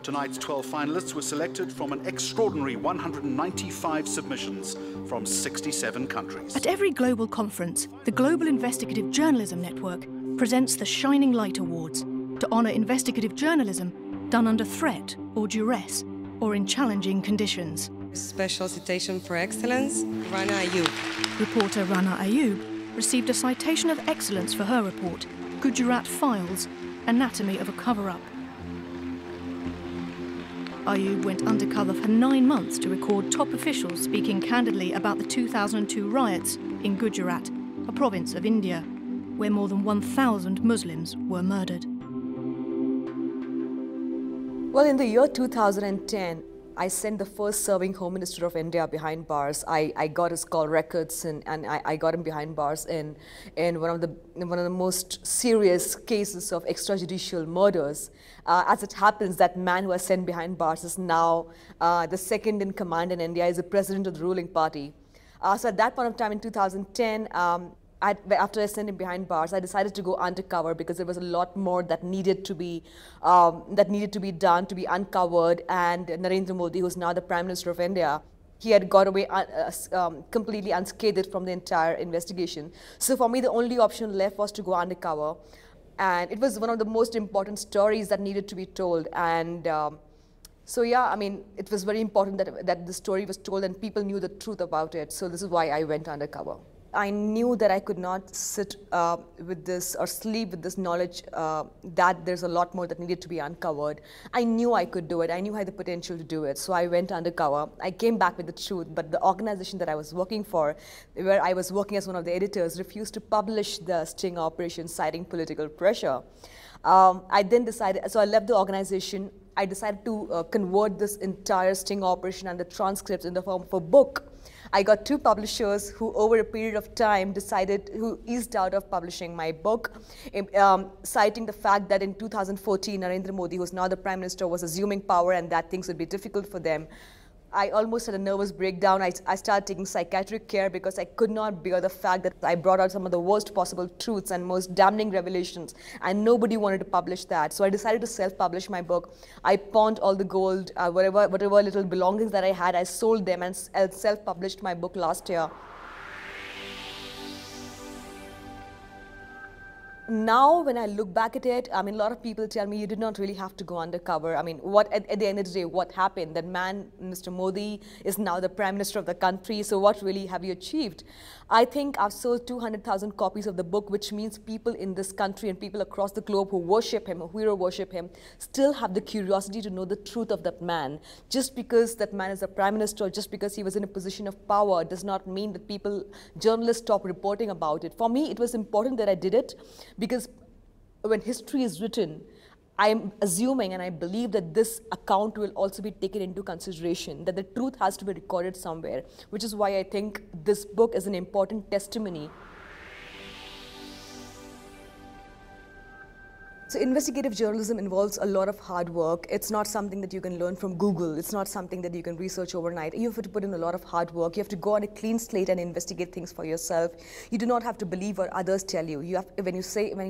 Tonight's 12 finalists were selected from an extraordinary 195 submissions from 67 countries. At every global conference, the Global Investigative Journalism Network presents the Shining Light Awards to honour investigative journalism done under threat or duress or in challenging conditions. Special citation for excellence, Rana Ayyub. Reporter Rana Ayyub received a citation of excellence for her report, Gujarat Files, Anatomy of a Cover-Up. Ayyub went undercover for 9 months to record top officials speaking candidly about the 2002 riots in Gujarat, a province of India, where more than 1,000 Muslims were murdered. Well, in the year 2010, I sent the first serving Home Minister of India behind bars. I got his call records and I got him behind bars in one of the most serious cases of extrajudicial murders. As it happens, that man who was sent behind bars is now the second in command in India, is the president of the ruling party. So at that point of time in 2010, after I sent him behind bars, I decided to go undercover because there was a lot more that needed to be done, to be uncovered. And Narendra Modi, who's now the Prime Minister of India, he had got away completely unscathed from the entire investigation. So for me, the only option left was to go undercover. And it was one of the most important stories that needed to be told. And so yeah, I mean, it was very important that the story was told and people knew the truth about it. So this is why I went undercover. I knew that I could not sit with this or sleep with this knowledge that there's a lot more that needed to be uncovered. I knew I could do it. I knew I had the potential to do it. So I went undercover. I came back with the truth, but the organization that I was working for, where I was working as one of the editors, refused to publish the sting operation, citing political pressure. I then decided, so I left the organization. I decided to convert this entire sting operation and the transcripts in the form of a book. I got 2 publishers who, over a period of time, who eased out of publishing my book, citing the fact that in 2014, Narendra Modi, who's now the Prime Minister, was assuming power and that things would be difficult for them. I almost had a nervous breakdown. I started taking psychiatric care because I could not bear the fact that I brought out some of the worst possible truths and most damning revelations, and nobody wanted to publish that. So I decided to self-publish my book. I pawned all the gold, whatever little belongings that I had, I sold them and self-published my book last year. Now, when I look back at it, I mean, a lot of people tell me you did not really have to go undercover. I mean, at the end of the day, what happened? That man, Mr. Modi, is now the Prime Minister of the country. So what really have you achieved? I think I've sold 200,000 copies of the book, which means people in this country and people across the globe who worship him, who hero worship him, still have the curiosity to know the truth of that man. Just because that man is a Prime Minister, just because he was in a position of power, does not mean that journalists stop reporting about it. For me, it was important that I did it, because when history is written, I am assuming and I believe that this account will also be taken into consideration, that the truth has to be recorded somewhere, which is why I think this book is an important testimony. So investigative journalism involves a lot of hard work. It's not something that you can learn from Google. It's not something that you can research overnight. You have to put in a lot of hard work. You have to go on a clean slate and investigate things for yourself. You do not have to believe what others tell you. When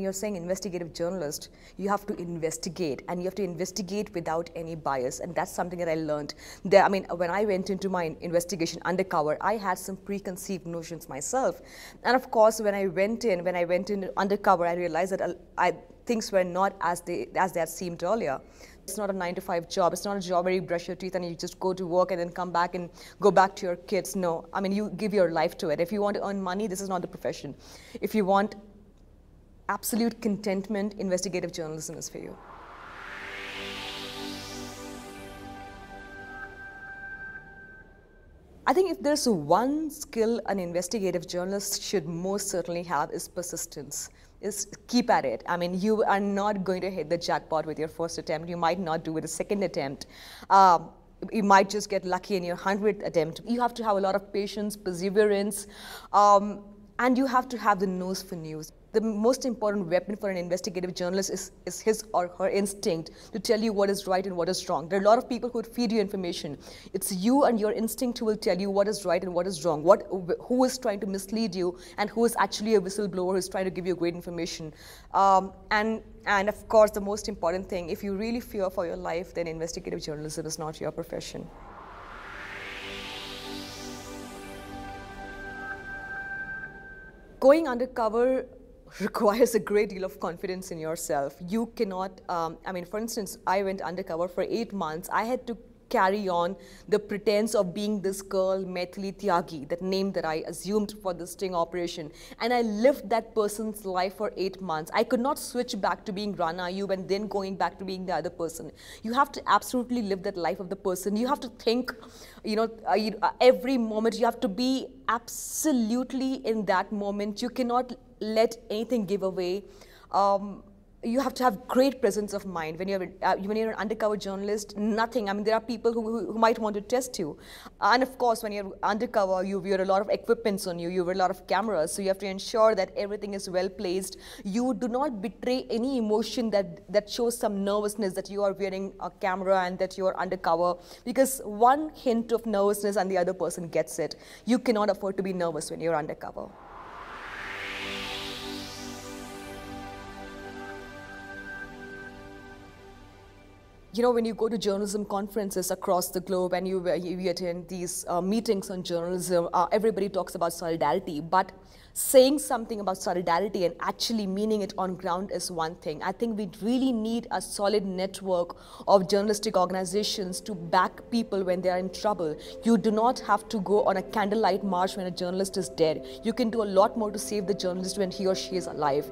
you're saying investigative journalist, you have to investigate, and you have to investigate without any bias. And that's something that I learned. I mean, when I went into my investigation undercover, I had some preconceived notions myself. And of course, when I went in undercover, I realized that things were not as they had seemed earlier. It's not a 9-to-5 job. It's not a job where you brush your teeth and you just go to work and then come back and go back to your kids. No, I mean, you give your life to it. If you want to earn money, this is not the profession. If you want absolute contentment, investigative journalism is for you. I think if there's one skill an investigative journalist should most certainly have, is persistence. Is keep at it. I mean, you are not going to hit the jackpot with your first attempt. You might not do it a second attempt. You might just get lucky in your 100th attempt. You have to have a lot of patience, perseverance, and you have to have the nose for news. the most important weapon for an investigative journalist is his or her instinct to tell you what is right and what is wrong. There are a lot of people who would feed you information. It's you and your instinct who will tell you what is right and what is wrong, who is trying to mislead you and who is actually a whistleblower who is trying to give you great information. And of course, the most important thing, if you really fear for your life, then investigative journalism is not your profession. Going undercover requires a great deal of confidence in yourself. You cannot, I mean, for instance, I went undercover for 8 months. I had to carry on the pretense of being this girl, Maithili Tyagi, that name that I assumed for the sting operation. And I lived that person's life for 8 months. I could not switch back to being Rana Ayyub and then going back to being the other person. You have to absolutely live that life of the person. You have to think, every moment. You have to be absolutely in that moment. You cannot let anything give away. You have to have great presence of mind. When you're an undercover journalist, nothing. I mean, there are people who might want to test you. And of course, when you're undercover, you wear a lot of equipments on you. You wear a lot of cameras. So you have to ensure that everything is well placed. You do not betray any emotion that shows some nervousness that you are wearing a camera and that you are undercover. Because one hint of nervousness and the other person gets it. You cannot afford to be nervous when you're undercover. When you go to journalism conferences across the globe and you attend these meetings on journalism, everybody talks about solidarity. But saying something about solidarity and actually meaning it on ground is one thing. I think we really need a solid network of journalistic organizations to back people when they are in trouble. You do not have to go on a candlelight march when a journalist is dead. You can do a lot more to save the journalist when he or she is alive.